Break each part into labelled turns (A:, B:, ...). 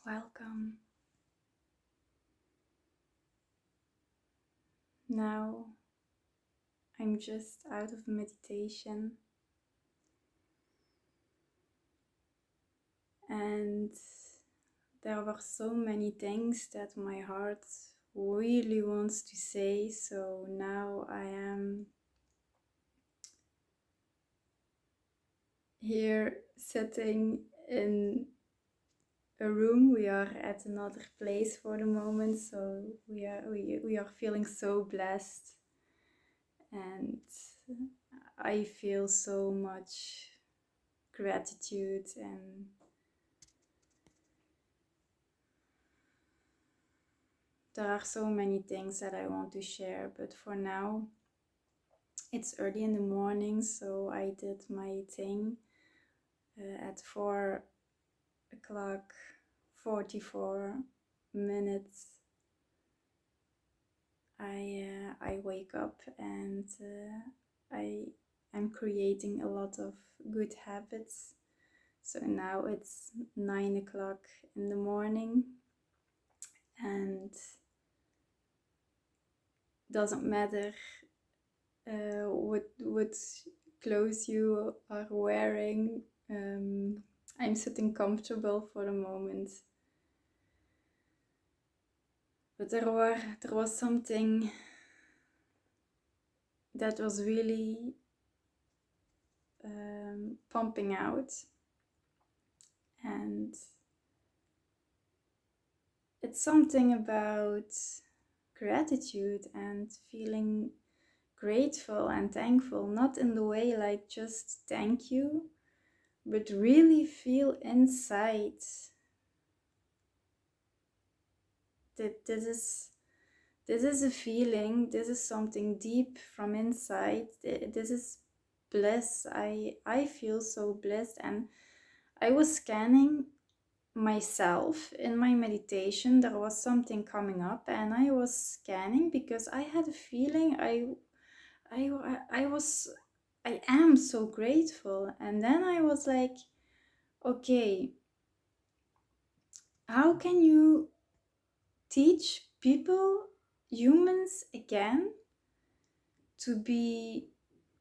A: Welcome. Now I'm just out of meditation and there were so many things that my heart really wants to say, so now I am here sitting in a room. We are at another place for the moment, so we are feeling so blessed, and I feel so much gratitude, and there are so many things that I want to share, but for now it's early in the morning, so I did my thing at 4 o'clock 44 minutes. I wake up and I am creating a lot of good habits. So now it's 9 o'clock in the morning, and doesn't matter what clothes you are wearing. I'm sitting comfortable for the moment. But there was something that was really pumping out, and it's something about gratitude and feeling grateful and thankful, not in the way like just thank you, but really feel inside that this is a feeling, this is something deep from inside, this is bliss. I feel so blessed, and I was scanning myself in my meditation. There was something coming up and I was scanning because I had a feeling I am so grateful. And then I was like, okay, how can you teach people, humans again, to be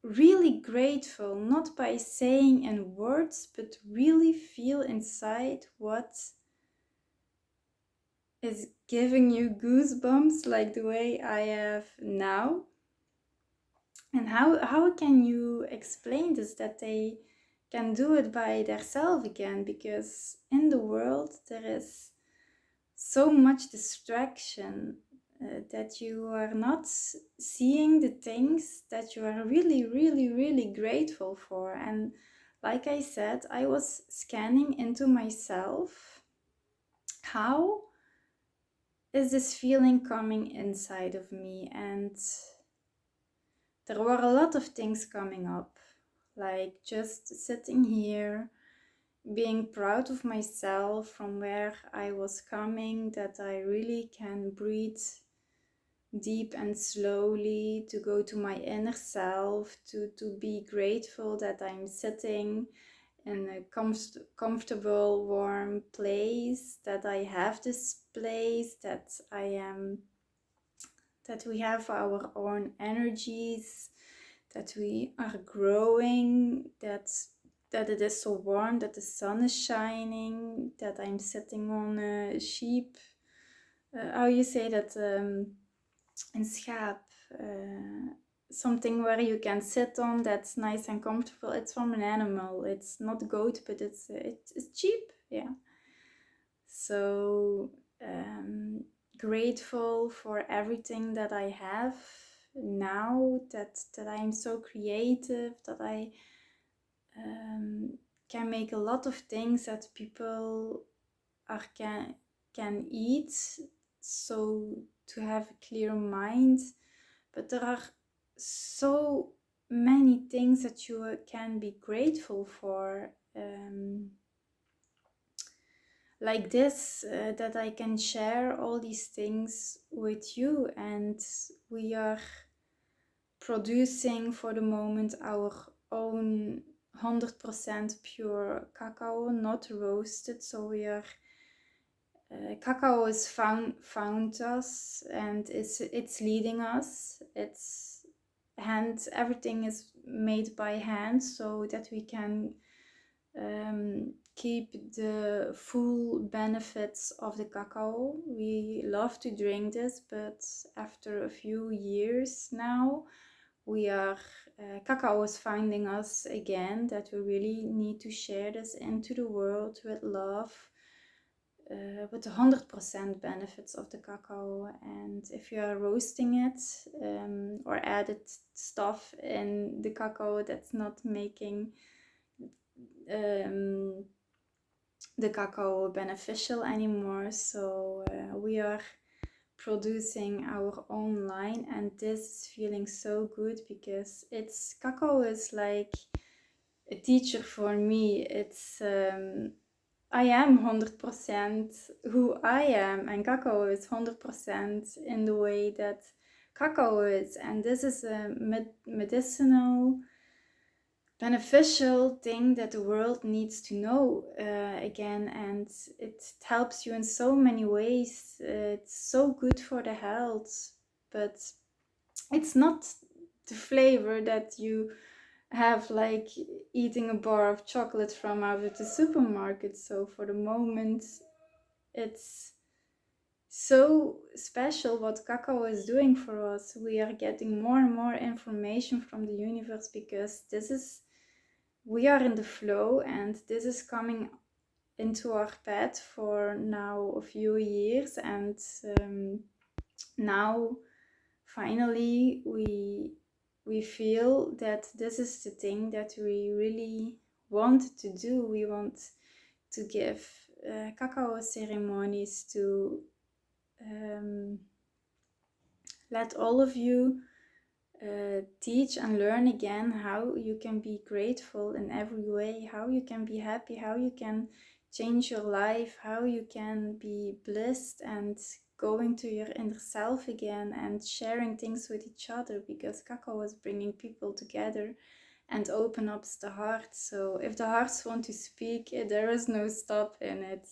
A: really grateful, not by saying in words, but really feel inside what is giving you goosebumps like the way I have now? And how can you explain this, that they can do it by themselves again? Because in the world there is so much distraction that you are not seeing the things that you are really, really, really grateful for. And like I said, I was scanning into myself. How is this feeling coming inside of me? And there were a lot of things coming up, like just sitting here, being proud of myself from where I was coming, that I really can breathe deep and slowly, to go to my inner self, to be grateful that I'm sitting in a comfortable, warm place, that I have this place, that we have our own energies, that we are growing, that it is so warm, that the sun is shining, that I'm sitting on a sheep. How you say that? In schaap. Something where you can sit on that's nice and comfortable. It's from an animal. It's not goat, but it's cheap. Yeah. So grateful for everything that I have now, that I'm so creative, that I can make a lot of things that people can eat, so to have a clear mind. But there are so many things that you can be grateful for, like this, that I can share all these things with you. And we are producing for the moment our own 100% pure cacao, not roasted. So we are Cacao is found us, and it's leading us. Everything is made by hand, so that we can keep the full benefits of the cacao. We love to drink this, but after a few years now, cacao is finding us again, that we really need to share this into the world with love, with the 100% benefits of the cacao. And if you are roasting it, or added stuff in the cacao that's not making the cacao beneficial anymore, so we are producing our own line, and this is feeling so good, because cacao is like a teacher for me. I am 100% who I am, and cacao is 100% in the way that cacao is. And this is a medicinal, beneficial thing that the world needs to know again, and it helps you in so many ways. It's so good for the health, but it's not the flavor that you have like eating a bar of chocolate from out of the supermarket. So for the moment, it's so special what cacao is doing for us. We are getting more and more information from the universe, because we are in the flow, and this is coming into our path for now a few years, and now finally we feel that this is the thing that we really want to do. We want to give cacao ceremonies to let all of you teach and learn again how you can be grateful in every way, how you can be happy, how you can change your life, how you can be blissed and going to your inner self again, and sharing things with each other, because cacao is bringing people together and open up the heart. So if the hearts want to speak, there is no stop in it,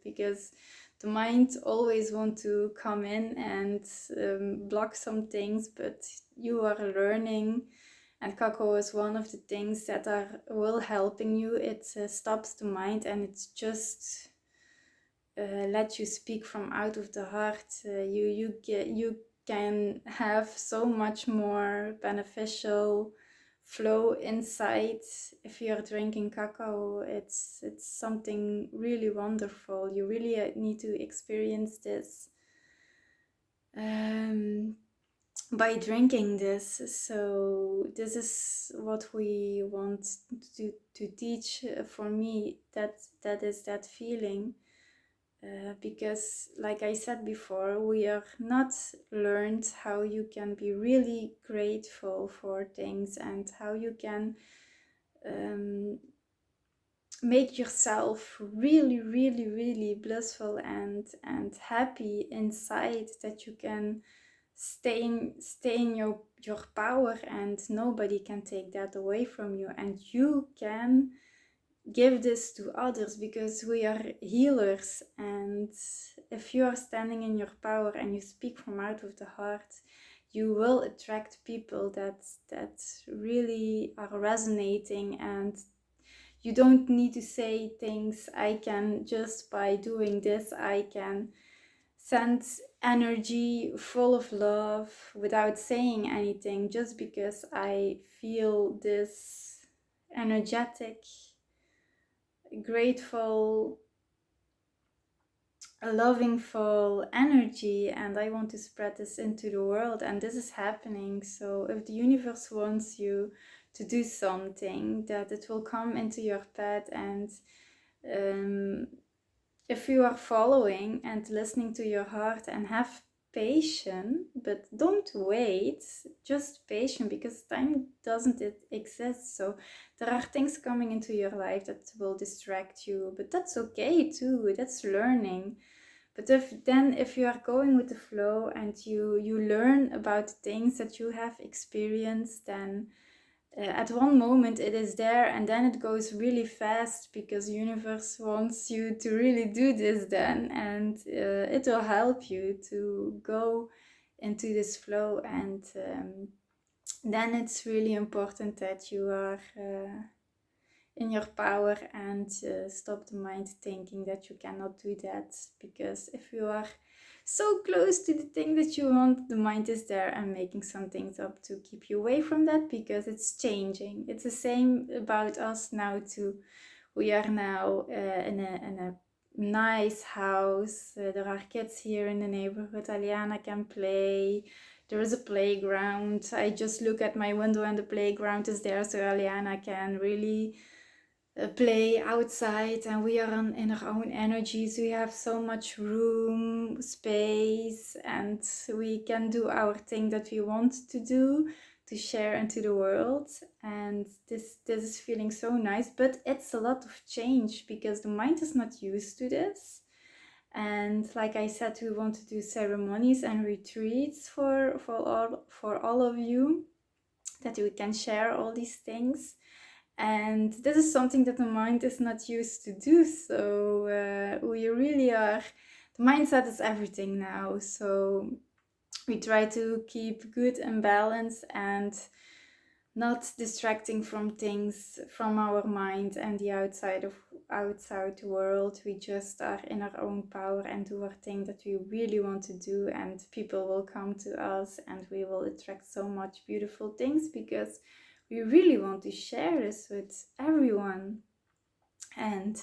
A: because the mind always want to come in and block some things, but you are learning, and cacao is one of the things that will helping you. It stops the mind, and it's just let you speak from out of the heart. You can have so much more beneficial flow inside if you're drinking cacao. It's something really wonderful. You really need to experience this by drinking this. So this is what we want to teach. For me, that is that feeling. Because like I said before, we are not learned how you can be really grateful for things, and how you can make yourself really, really, really blissful and happy inside, that you can stay in your power, and nobody can take that away from you, and you can give this to others, because we are healers. And if you are standing in your power and you speak from out of the heart, you will attract people that really are resonating. And you don't need to say things. I can, just by doing this, I can send energy full of love without saying anything, just because I feel this energetic, grateful, lovingful energy, and I want to spread this into the world, and this is happening. So if the universe wants you to do something, that it will come into your path. And if you are following and listening to your heart, and have patience, but don't wait, just patient, because time doesn't exist. So there are things coming into your life that will distract you, but that's okay too. That's learning. But if you are going with the flow, and you learn about things that you have experienced, then at one moment it is there, and then it goes really fast because the universe wants you to really do this then, and it will help you to go into this flow. And then it's really important that you are in your power and stop the mind thinking that you cannot do that, because if you are so close to the thing that you want, the mind is there and making some things up to keep you away from that, because it's changing. It's the same about us now too. We are now in a nice house. There are kids here in the neighborhood. Aliana can play. There is a playground. I just look at my window and the playground is there, so Aliana can really play outside, and we are in our own energies. We have so much room, space, and we can do our thing that we want to do, to share into the world. And this is feeling so nice, but it's a lot of change because the mind is not used to this. And like I said, we want to do ceremonies and retreats for all of you, that we can share all these things. And this is something that the mind is not used to do. So we really are, the mindset is everything now. So we try to keep good and balance and not distracting from things from our mind and the outside world. We just are in our own power and do our thing that we really want to do, and people will come to us and we will attract so much beautiful things because we really want to share this with everyone. And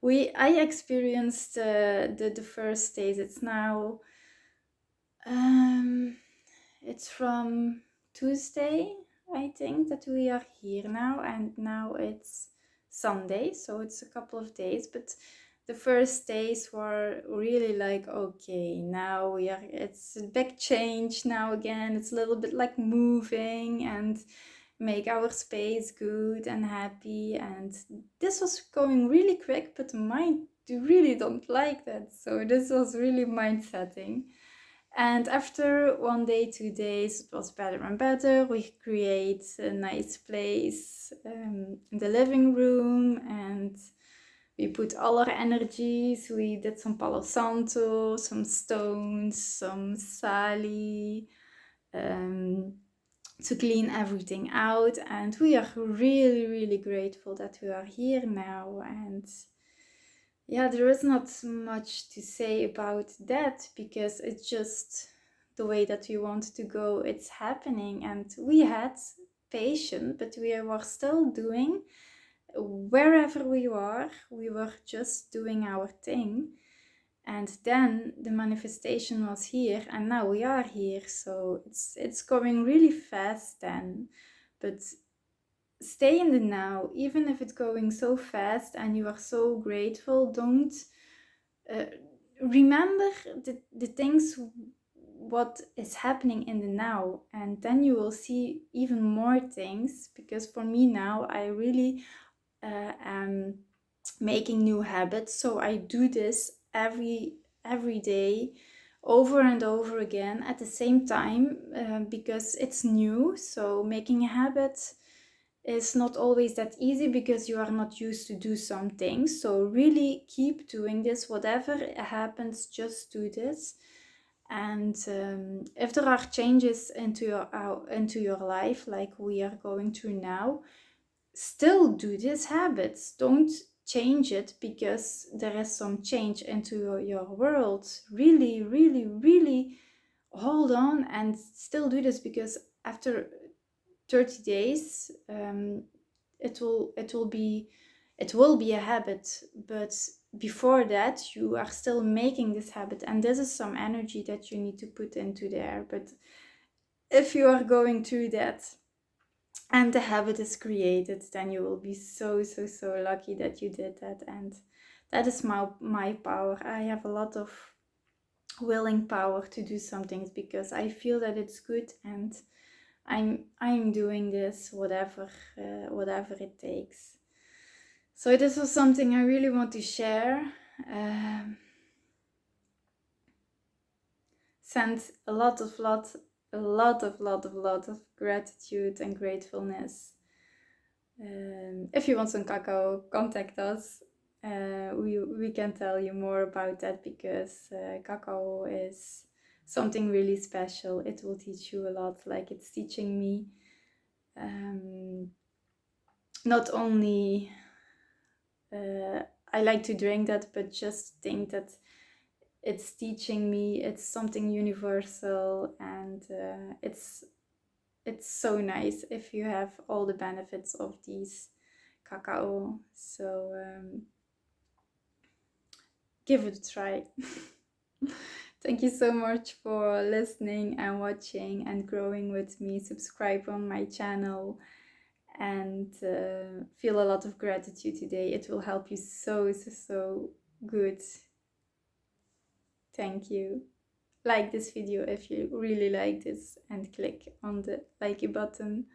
A: I experienced the first days. It's now it's from Tuesday, I think, that we are here now, and now it's Sunday, so it's a couple of days. But the first days were really like, okay, now it's a big change now again. It's a little bit like moving and make our space good and happy. And this was going really quick, but the mind really don't like that. So this was really mind setting. And after 1 day, 2 days, it was better and better. We create a nice place in the living room, and we put all our energies. We did some Palo Santo, some stones, some sali, to clean everything out. And we are really, really grateful that we are here now. And yeah, there is not much to say about that, because it's just the way that we want to go. It's happening, and we had patience, but we were still doing wherever we were just doing our thing. And then the manifestation was here, and now we are here. So it's going really fast then, but stay in the now. Even if it's going so fast and you are so grateful, don't remember the things what is happening in the now, and then you will see even more things. Because for me now, I really am making new habits, so I do this every day, over and over again at the same time, because it's new. So making a habit is not always that easy because you are not used to do some things. So really keep doing this. Whatever happens, just do this. And if there are changes into your life, like we are going through now, still do these habits. Don't change it because there is some change into your world. Really, really, really hold on and still do this, because after 30 days it will be a habit. But before that, you are still making this habit, and this is some energy that you need to put into there. But if you are going through that and the habit is created, then you will be so lucky that you did that. And that is my power. I have a lot of willing power to do some things because I feel that it's good, and I'm doing this whatever it takes. So this was something I really want to share. Send a lot a lot of gratitude and gratefulness. If you want some cacao, contact us. We can tell you more about that, because cacao is something really special. It will teach you a lot, like it's teaching me. Not only I like to drink that, but just think that it's teaching me, it's something universal, and it's so nice if you have all the benefits of these cacao. So give it a try. Thank you so much for listening and watching and growing with me. Subscribe on my channel and feel a lot of gratitude today. It will help you so good. Thank you. Like this video if you really like this, and click on the like button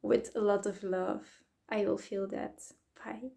A: with a lot of love. I will feel that. Bye.